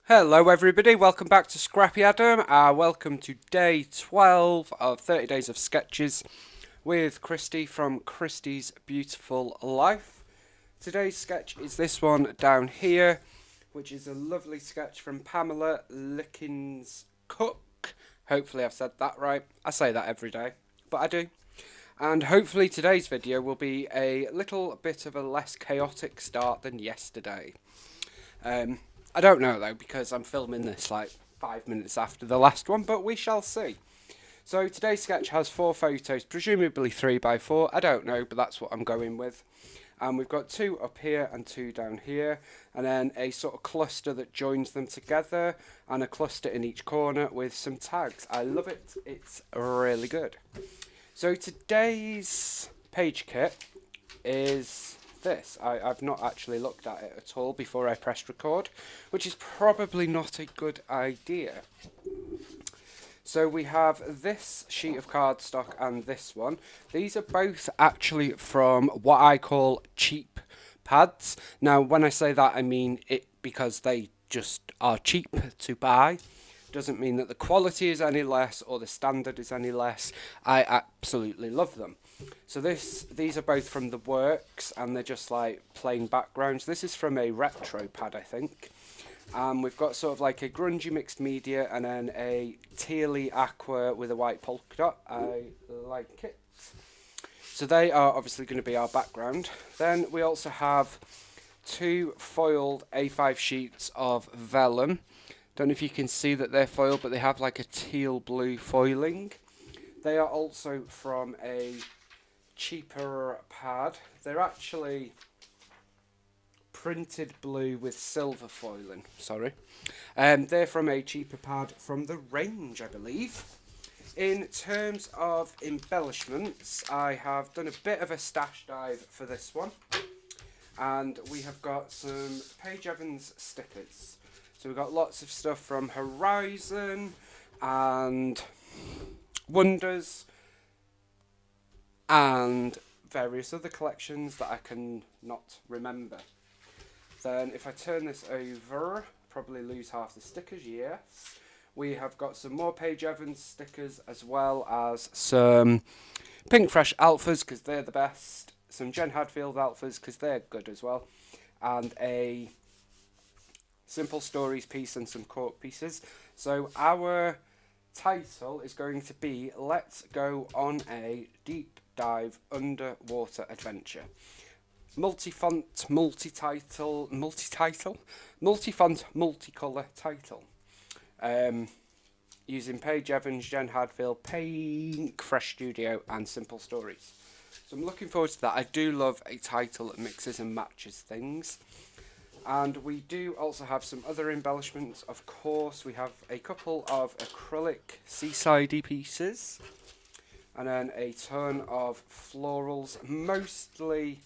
Hello, everybody. Welcome back to Scrappy Adam. Welcome to day 12 of 30 Days of Sketches with Christy from Christy's Beautiful Life. Today's sketch is this one down here, which is a lovely sketch from Pamela Lickins Cook. Hopefully, I've said that right. I say that every day, but I do. And hopefully, today's video will be a little bit of a less chaotic start than yesterday. Um, I don't know though because I'm filming this like 5 minutes after the last one, but we shall see. So today's sketch has 4 photos, presumably 3 by 4. I don't know, but that's what I'm going with. And we've got 2 up here and 2 down here, and then a sort of cluster that joins them together, and a cluster in each corner with some tags. I love it. It's really good. So today's page kit is this. I've not actually looked at it at all before I pressed record, which is probably not a good idea. So we have this sheet of cardstock and this one. These are both actually from what I call cheap pads. Now, when I say that, I mean it because they just are cheap to buy. Doesn't mean that the quality is any less or the standard is any less. I absolutely love them. So these are both from the Works, and they're just like plain backgrounds. This is from a retro pad, I think. We've got sort of like a grungy mixed media and then a tealy aqua with a white polka dot. I like it. So they are obviously going to be our background. Then we also have 2 foiled A5 sheets of vellum. Don't know if you can see that they're foiled, but they have like a teal blue foiling. They are also from a cheaper pad. They're actually printed blue with silver foiling. Sorry. They're from a cheaper pad from the range, I believe. In terms of embellishments, I have done a bit of a stash dive for this one. And we have got some Paige Evans stickers. So we've got lots of stuff from Horizon and Wonders and various other collections that I can not remember. Then if I turn this over, probably lose half the stickers, yes. We have got some more Paige Evans stickers as well as some Pink Fresh Alphas because they're the best. Some Jen Hadfield Alphas because they're good as well. And a Simple Stories piece and some cork pieces. So our title is going to be Let's Go on a Deep Dive Underwater Adventure. Multi-font, multi-title, multi-font, multicolour title. Using Paige Evans, Jen Hadfield, Pink Fresh Studio and Simple Stories. So I'm looking forward to that. I do love a title that mixes and matches things. And we do also have some other embellishments. Of course, we have a couple of acrylic seaside pieces. And then a ton of florals, mostly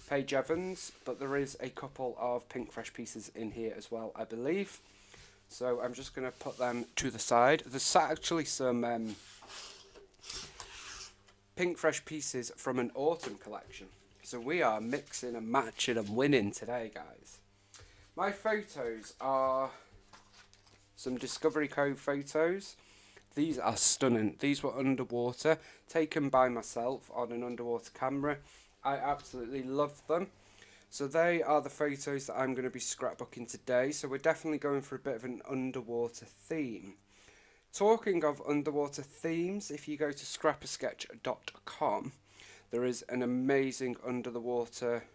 Paige Evans, but there is a couple of Pink Fresh pieces in here as well, I believe. So I'm just going to put them to the side. There's actually some Pink Fresh pieces from an autumn collection. So we are mixing and matching and winning today, guys. My photos are some Discovery Cove photos. These are stunning. These were underwater, taken by myself on an underwater camera. I absolutely love them. So they are the photos that I'm going to be scrapbooking today. So we're definitely going for a bit of an underwater theme. Talking of underwater themes, if you go to scrappersketch.com, there is an amazing under the water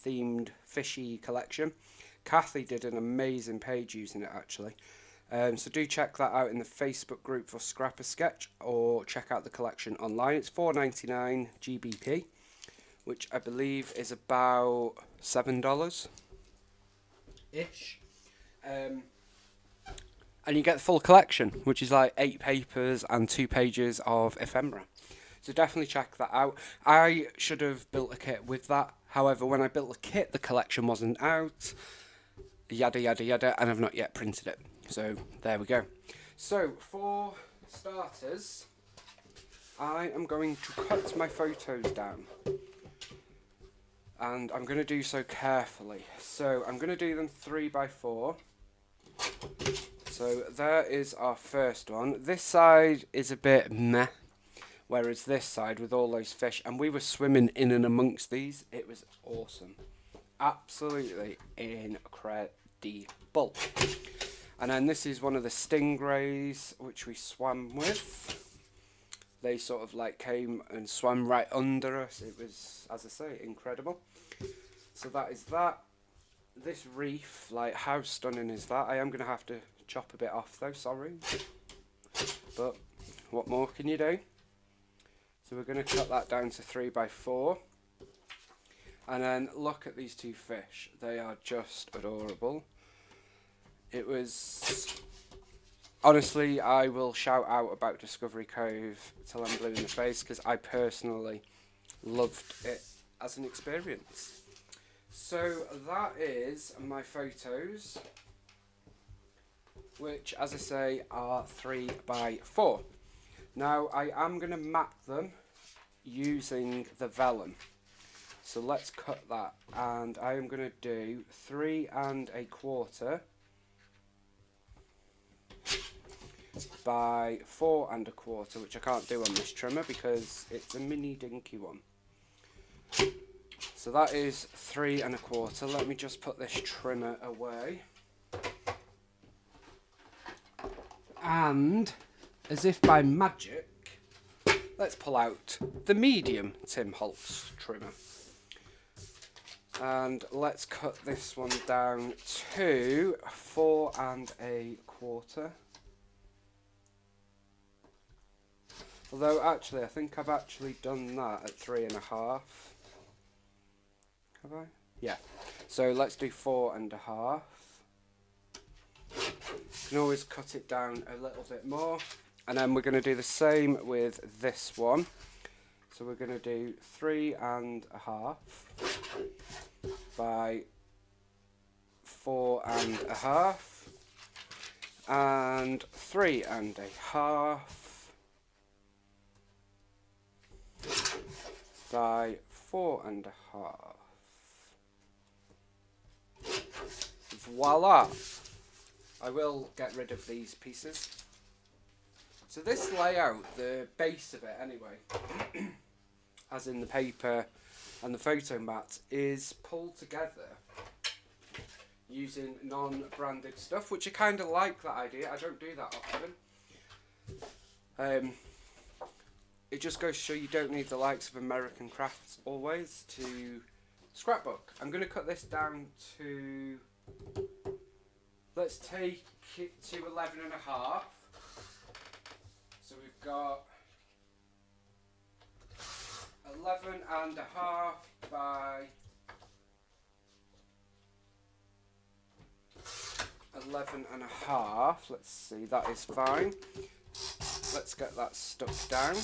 themed fishy collection. Kathy did an amazing page using it actually. So do check that out in the Facebook group for Scrapper Sketch, or check out the collection online. It's $4.99 GBP, which I believe is about $7 ish. And you get the full collection, which is like 8 papers and 2 pages of ephemera. So definitely check that out. I should have built a kit with that. However, when I built the kit, the collection wasn't out. Yada, yada, yada. And I've not yet printed it. So there we go. So for starters, I am going to cut my photos down. And I'm going to do so carefully. So I'm going to do them 3 by 4. So there is our first one. This side is a bit meh, whereas this side with all those fish, and we were swimming in and amongst these, it was awesome. Absolutely incredible. And then this is one of the stingrays which we swam with. They sort of like came and swam right under us. It was, as I say, incredible. So that is that. This reef, like how stunning is that? I am going to have to chop a bit off though, sorry. But what more can you do? So we're going to cut that down to 3x4. And then look at these two fish. They are just adorable. It was... Honestly, I will shout out about Discovery Cove till I'm blue in the face because I personally loved it as an experience. So that is my photos, which, as I say, are 3x4. Now I am going to map them using the vellum. So let's cut that, and I am going to do 3 1/4 by 4 1/4, which I can't do on this trimmer because it's a mini dinky one. So that is 3 1/4. Let me just put this trimmer away. And, as if by magic, let's pull out the medium Tim Holtz trimmer. And let's cut this one down to 4 1/4. Although actually, I think I've actually done that at 3 1/2. Have I? Yeah. So let's do 4 1/2. You can always cut it down a little bit more. And then we're going to do the same with this one. So we're going to do 3 1/2 by 4 1/2 and 3 1/2 by 4 1/2. Voila! I will get rid of these pieces. So this layout, the base of it anyway, as in the paper and the photo mat, is pulled together using non-branded stuff, which I kind of like that idea. I don't do that often. It just goes to show you don't need the likes of American Crafts always to scrapbook. I'm going to cut this down to, let's take it to 11 1/2. So we've got 11 1/2 by 11 1/2. Let's see, that is fine. Let's get that stuck down.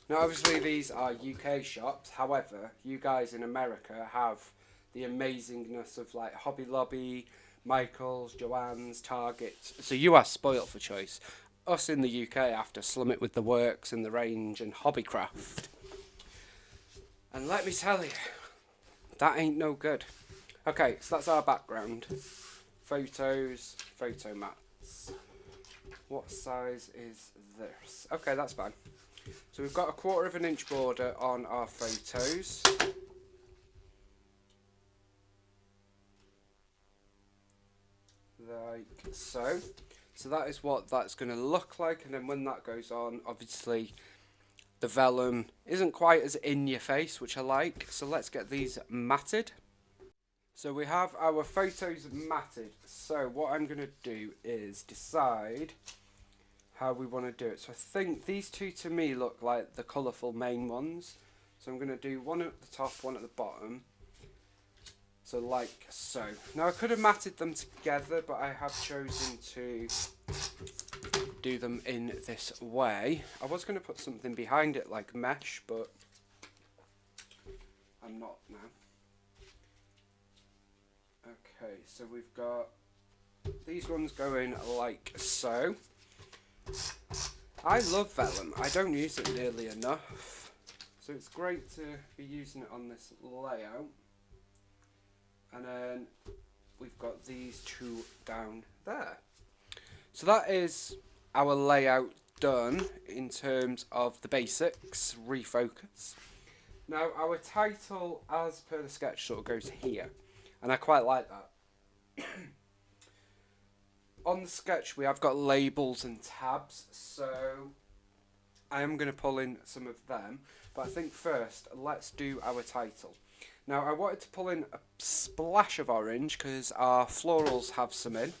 Now obviously these are UK shops, however you guys in America have the amazingness of like Hobby Lobby, Michaels, Joann's, Target, so you are spoilt for choice. Us in the UK have to slum it with the Works and the Range and Hobbycraft. And let me tell you, that ain't no good. Okay, so that's our background. Photos, photo mats. What size is this? Okay, that's fine. So we've got a 1/4 inch border on our photos. Like so. So that is what that's going to look like, and then when that goes on, obviously the vellum isn't quite as in your face, which I like. So let's get these matted. So we have our photos matted. So what I'm going to do is decide how we want to do it. So I think these two to me look like the colourful main ones. So I'm going to do one at the top, one at the bottom. So like so. Now I could have matted them together, but I have chosen to do them in this way. I was going to put something behind it like mesh, but I'm not now. Okay, so we've got these ones going like so. I love vellum. I don't use it nearly enough, so it's great to be using it on this layout. And then we've got these two down there. So that is our layout done in terms of the basics, refocus. Now our title, as per the sketch, sort of goes here, and I quite like that. On the sketch we have got labels and tabs, so I am going to pull in some of them, but I think first let's do our title. Now I wanted to pull in a splash of orange because our florals have some in.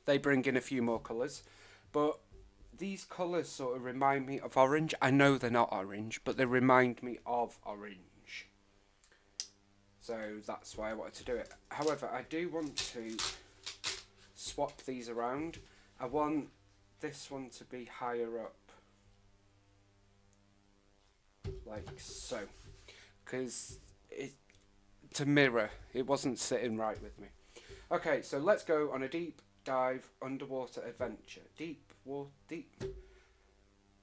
They bring in a few more colours, but these colours sort of remind me of orange. I know they're not orange, but they remind me of orange. So that's why I wanted to do it. However, I do want to swap these around. I want this one to be higher up, like so, because to mirror, it wasn't sitting right with me. Okay, so let's go on a deep dive underwater adventure.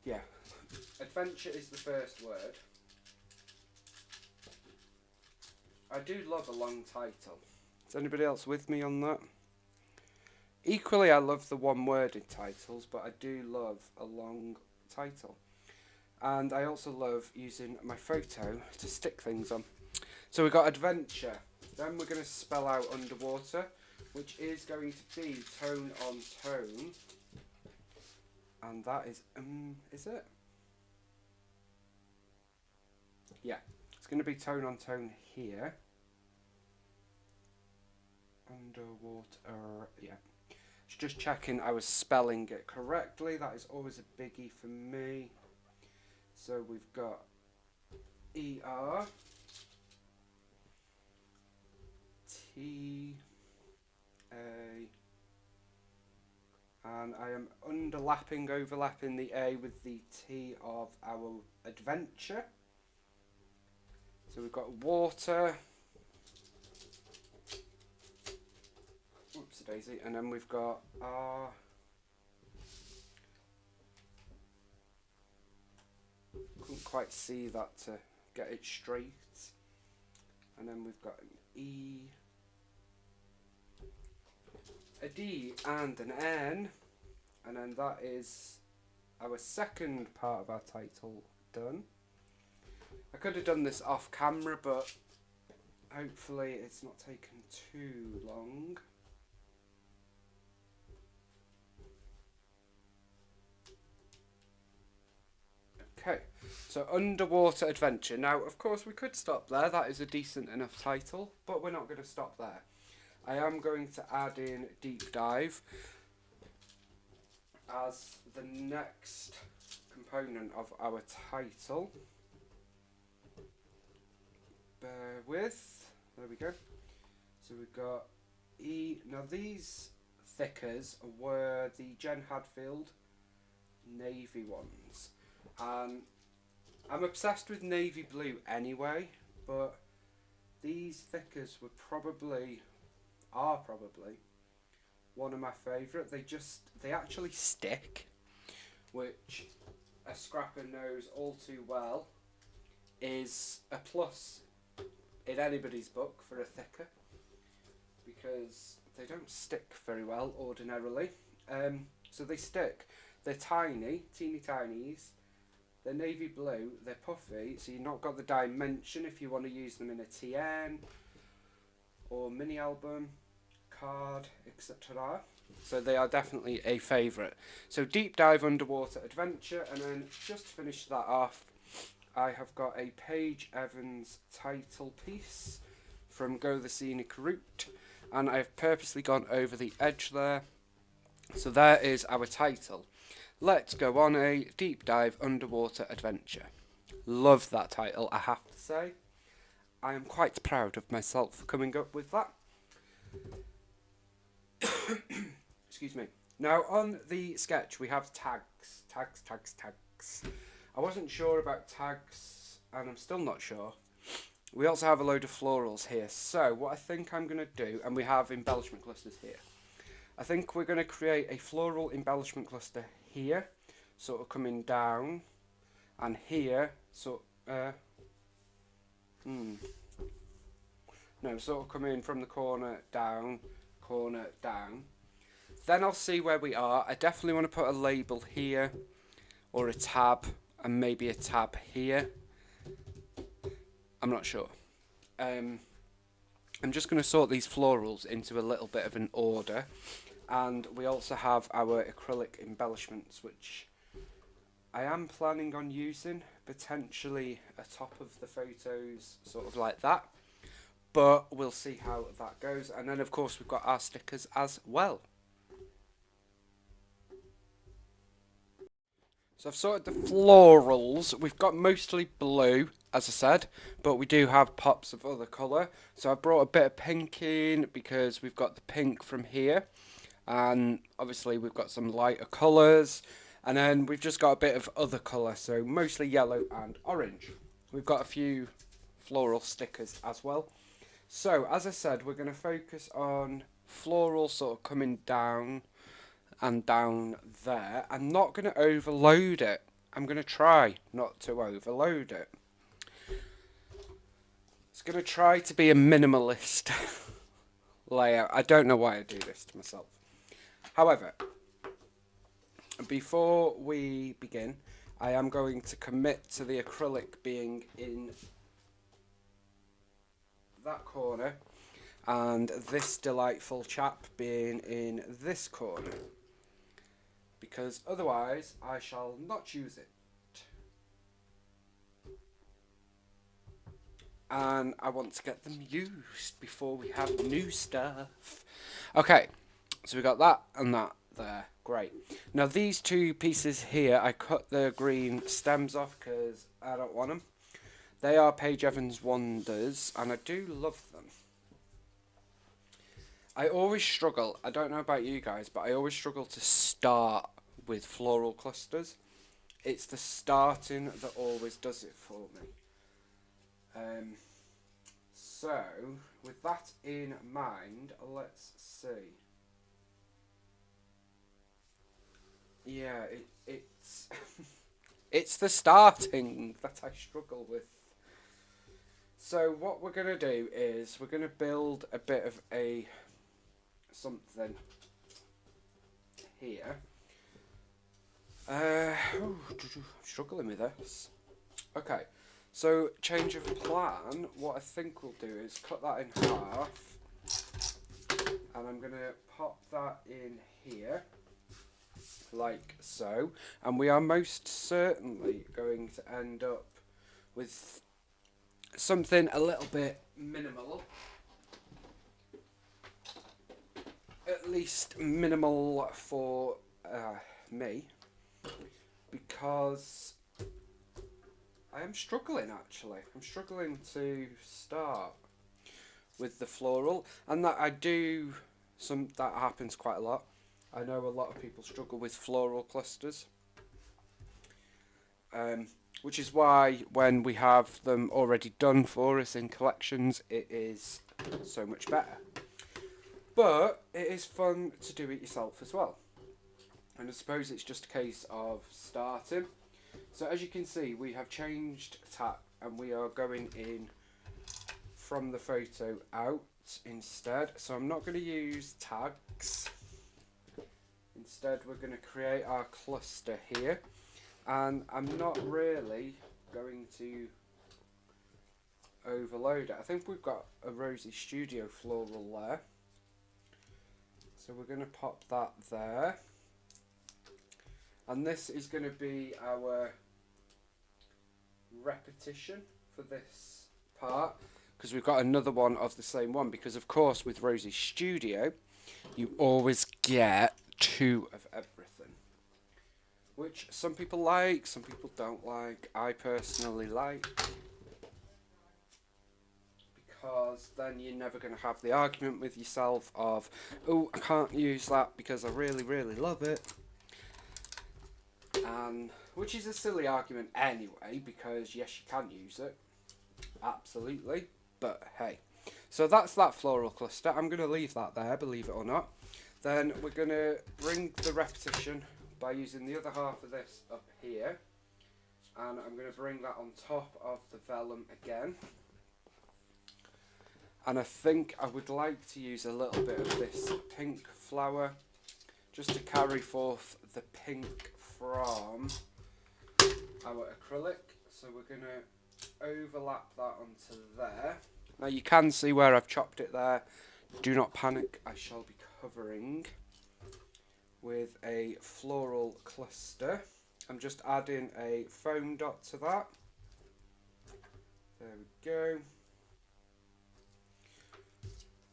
Yeah, adventure is the first word. I do love a long title. Is anybody else with me on that? Equally, I love the one-worded titles, but I do love a long title. And I also love using my photo to stick things on. So we've got adventure. Then we're going to spell out underwater, which is going to be tone on tone. And that is it? Yeah, it's going to be tone on tone here. Underwater, yeah. Just checking I was spelling it correctly. That is always a biggie for me. So we've got ER, T, A, and I am overlapping the A with the T of our adventure. So we've got water, whoopsie daisy, and then we've got R, couldn't quite see that to get it straight, and then we've got an E, a D and an N, and then that is our second part of our title done. I could have done this off camera, but hopefully it's not taken too long. Okay, so underwater adventure. Now, of course, we could stop there. That is a decent enough title, but we're not going to stop there. I am going to add in deep dive as the next component of our title. Bear with. There we go. So we've got E. Now these thickers were the Jen Hadfield navy ones. I'm obsessed with navy blue anyway, but these thickers are probably one of my favourite. They actually stick, which a scrapper knows all too well is a plus in anybody's book for a thicker, because they don't stick very well ordinarily. So they stick. They're tiny, teeny tinies. They're navy blue, they're puffy, so you've not got the dimension if you want to use them in a TN or mini album, card, etc. So they are definitely a favourite. So deep dive underwater adventure, and then just to finish that off, I have got a Paige Evans title piece from Go the Scenic Route, and I've purposely gone over the edge there. So there is our title. Let's go on a deep dive underwater adventure. Love that title, I have to say. I am quite proud of myself for coming up with that. Excuse me. Now on the sketch we have tags. I wasn't sure about tags, and I'm still not sure. We also have a load of florals here. So what I think I'm going to do, and we have embellishment clusters here. I think we're going to create a floral embellishment cluster here, sort of coming down, and here, I No, sort of come in from the corner down, corner down. Then I'll see where we are. I definitely want to put a label here, or a tab, and maybe a tab here. I'm not sure. I'm just going to sort these florals into a little bit of an order. And we also have our acrylic embellishments, which I am planning on using, potentially atop of the photos, sort of like that. But we'll see how that goes. And then, of course, we've got our stickers as well. So I've sorted the florals. We've got mostly blue, as I said, but we do have pops of other colour. So I brought a bit of pink in because we've got the pink from here. And obviously we've got some lighter colours. And then we've just got a bit of other colour, so mostly yellow and orange. We've got a few floral stickers as well. So, as I said, we're going to focus on floral sort of coming down and down there. I'm not going to overload it. I'm going to try not to overload it. It's going to try to be a minimalist layout. I don't know why I do this to myself. However, before we begin, I am going to commit to the acrylic being in that corner and this delightful chap being in this corner, because otherwise I shall not use it. And I want to get them used before we have new stuff. Okay, so we got that and that there. Great. Now these two pieces here, I cut the green stems off because I don't want them. They are Paige Evans Wonders, and I do love them. I always struggle, I don't know about you guys, but I always struggle to start with floral clusters. It's the starting that always does it for me. So, with that in mind, let's see. Yeah, it's it's the starting that I struggle with. So what we're going to do is we're going to build a bit of a something here. I'm struggling with this. Okay, so change of plan. What I think we'll do is cut that in half, and I'm going to pop that in here, like so. And we are most certainly going to end up with something a little bit minimal. At least minimal for me, because I am struggling actually. I'm struggling to start with the floral, and that that happens quite a lot. I know a lot of people struggle with floral clusters, which is why when we have them already done for us in collections, it is so much better. But it is fun to do it yourself as well. And I suppose it's just a case of starting. So as you can see, we have changed tack and we are going in from the photo out instead. So I'm not going to use tags. Instead we're going to create our cluster here. And I'm not really going to overload it. I think we've got a Rosy Studio floral there. So we're going to pop that there. And this is going to be our repetition for this part, because we've got another one of the same one, because of course with Rosy Studio you always get two of everything, which some people like, some people don't like. I personally like, because then you're never going to have the argument with yourself of, oh, I can't use that because I really, really love it. Which is a silly argument anyway, because yes, you can use it, absolutely, but hey. So that's that floral cluster. I'm going to leave that there, believe it or not. Then we're going to bring the repetition by using the other half of this up here, and I'm going to bring that on top of the vellum again. And I think I would like to use a little bit of this pink flower just to carry forth the pink from our acrylic. So we're going to overlap that onto there. Now you can see where I've chopped it there. Do not panic, I shall be covering with a floral cluster. I'm just adding a foam dot to that. There we go.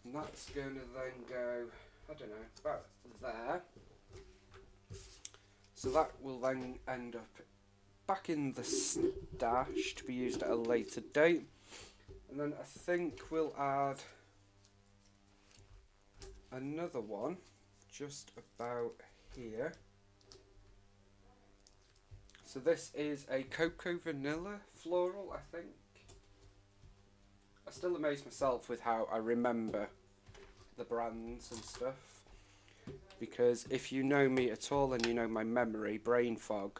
And that's going to then go, I don't know, about there. So that will then end up back in the stash to be used at a later date. And then I think we'll add another one just about here. So this is a Cocoa Vanilla floral, I think. I still amaze myself with how I remember the brands and stuff, because if you know me at all and you know my memory, brain fog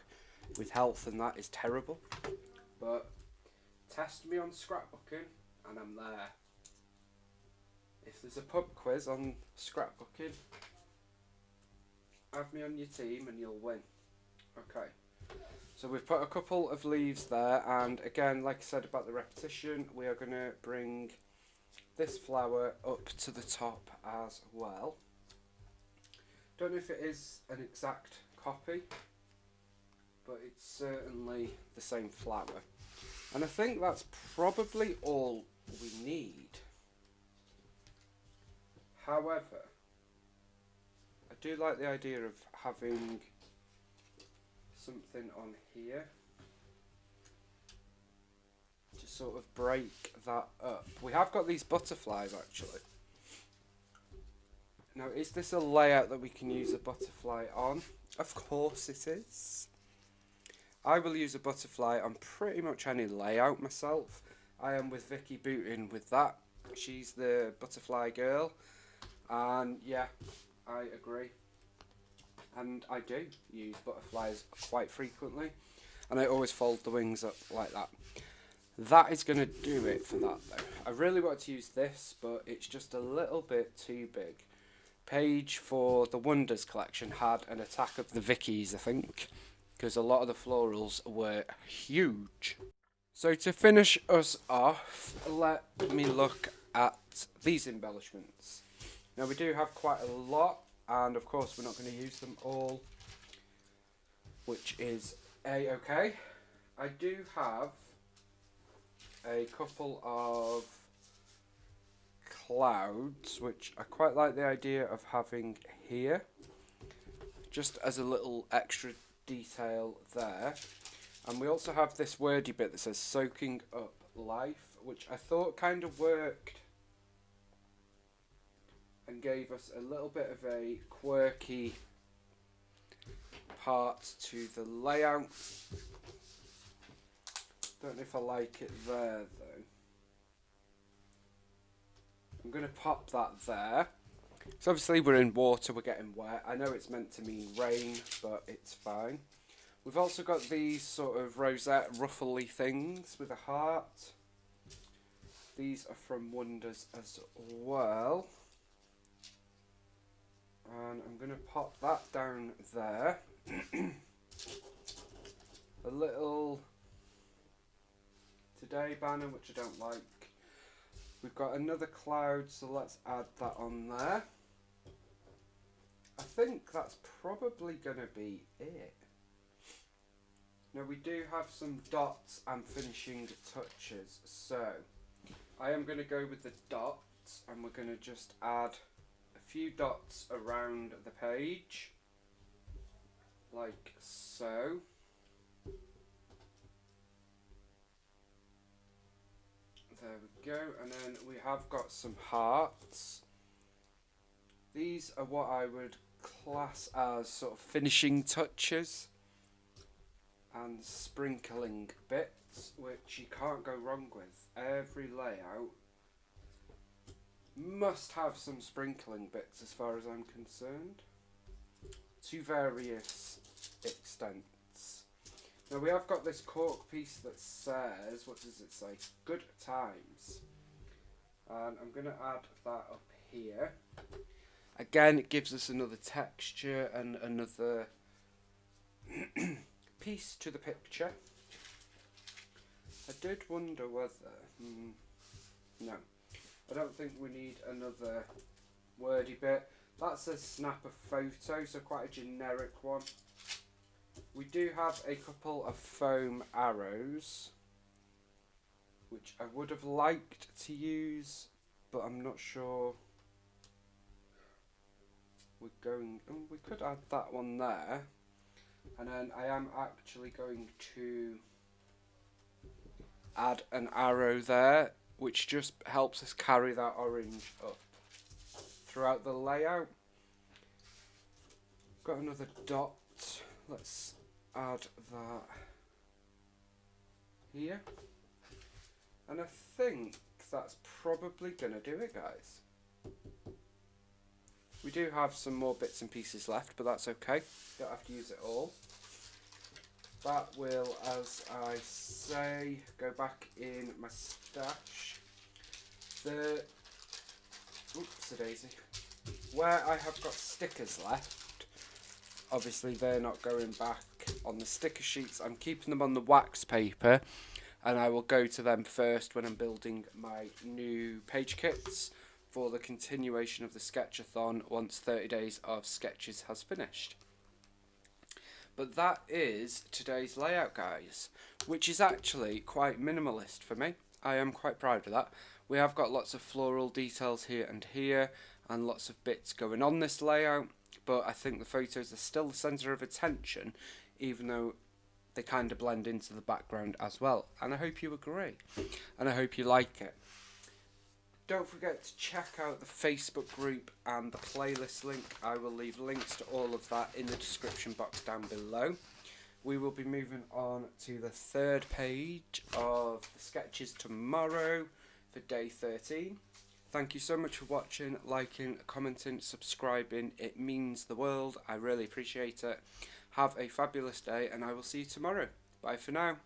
with health and that is terrible. But test me on scrapbooking and I'm there. If there's a pub quiz on scrapbooking, have me on your team and you'll win. Okay, so we've put a couple of leaves there, and again, like I said about the repetition, we are going to bring this flower up to the top as well. Don't know if it is an exact copy, but it's certainly the same flower. And I think that's probably all we need. However, I do like the idea of having something on here to sort of break that up. We have got these butterflies actually. Now, is this a layout that we can use a butterfly on? Of course it is. I will use a butterfly on pretty much any layout myself. I am with Vicky Booten with that. She's the butterfly girl. And yeah, I agree. And I do use butterflies quite frequently. And I always fold the wings up like that. That is going to do it for that though. I really want to use this, but it's just a little bit too big. Page for the Wonders collection had an attack of the Vickies, I think, because a lot of the florals were huge. So to finish us off, let me look at these embellishments. Now we do have quite a lot, and of course we're not going to use them all, which is a-okay. I do have a couple of clouds, which I quite like the idea of having here, just as a little extra detail there. And we also have this wordy bit that says soaking up life, which I thought kind of worked and gave us a little bit of a quirky part to the layout. Don't know if I like it there though. I'm going to pop that there. So obviously we're in water, we're getting wet. I know it's meant to mean rain, but it's fine. We've also got these sort of rosette ruffly things with a heart. These are from Wonders as well. And I'm going to pop that down there. A little Today banner, which I don't like. We've got another cloud, so let's add that on there. I think that's probably going to be it. Now we do have some dots and finishing touches, so I am going to go with the dots, and we're going to just add a few dots around the page, like so. There we go, and then we have got some hearts. These are what I would class as sort of finishing touches and sprinkling bits, which you can't go wrong with. Every layout must have some sprinkling bits as far as I'm concerned, to various extents. Now we have got this cork piece that says, what does it say? Good times. And I'm going to add that up here. Again, it gives us another texture and another piece to the picture. I did wonder whether... no, I don't think we need another wordy bit. That says snap a photo, so quite a generic one. We do have a couple of foam arrows, which I would have liked to use, but I'm not sure. We could add that one there, and then I am actually going to add an arrow there, which just helps us carry that orange up throughout the layout. Got another dot. Let's add that here, and I think that's probably gonna do it, guys. We do have some more bits and pieces left, but that's okay. Don't have to use it all. That will, as I say, go back in my stash. Oopsie-daisy. Where I have got stickers left, obviously they're not going back on the sticker sheets. I'm keeping them on the wax paper, and I will go to them first when I'm building my new page kits for the continuation of the Sketchathon once 30 days of sketches has finished. But that is today's layout, guys, which is actually quite minimalist for me. I am quite proud of that. We have got lots of floral details here and lots of bits going on this layout, but I think the photos are still the centre of attention, even though they kind of blend into the background as well. And I hope you agree, and I hope you like it. Don't forget to check out the Facebook group and the playlist link. I will leave links to all of that in the description box down below. We will be moving on to the third page of the sketches tomorrow for day 13. Thank you so much for watching, liking, commenting, subscribing. It means the world. I really appreciate it. Have a fabulous day, and I will see you tomorrow. Bye for now.